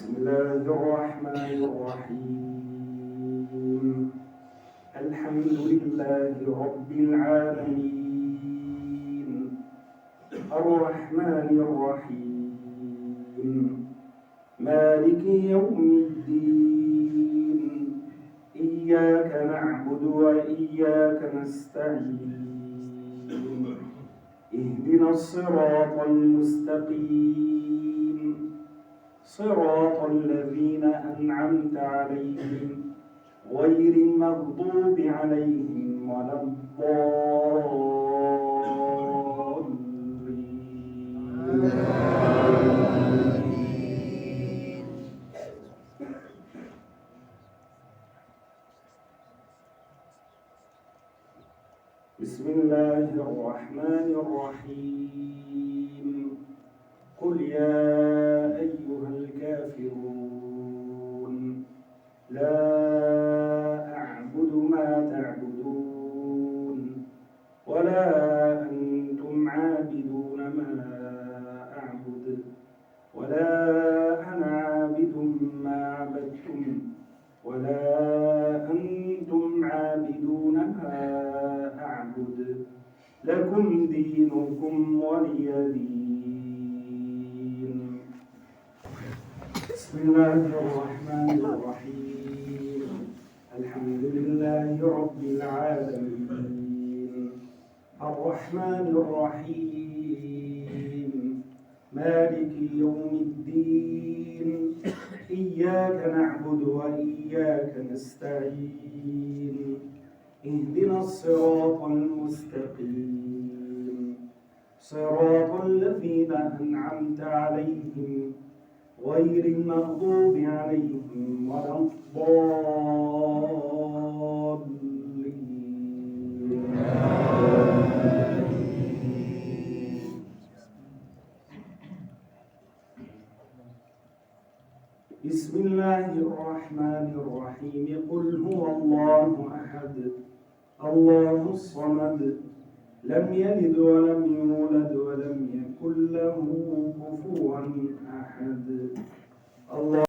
بسم الله الرحمن الرحيم. الحمد لله رب العالمين الرحمن الرحيم مالك يوم الدين إياك نعبد وإياك نستعين اهدنا الصراط المستقيم صراط الذين أنعمت عليهم غير المغضوب عليهم ولا الضالين. بسم الله الرحمن الرحيم. قل يا أيها الكافرون لا أعبد ما تعبدون ولا أنتم عابدون ما أعبد ولا أنا عابد ما عبدتم ولا أنتم عابدون ما أعبد لكم دينكم ولي دين. بسم الله الرحمن الرحيم. الحمد لله رب العالمين الرحمن الرحيم مالك يوم الدين إياك نعبد وإياك نستعين اهدنا الصراط المستقيم صراط الذين أنعمت عليهم غير المغضوب عليهم ولا الضالين. بسم الله الرحمن الرحيم. قل هو الله أحد الله الصمد لم يلد ولم يولد ولم يكن له كفوا أحد. الله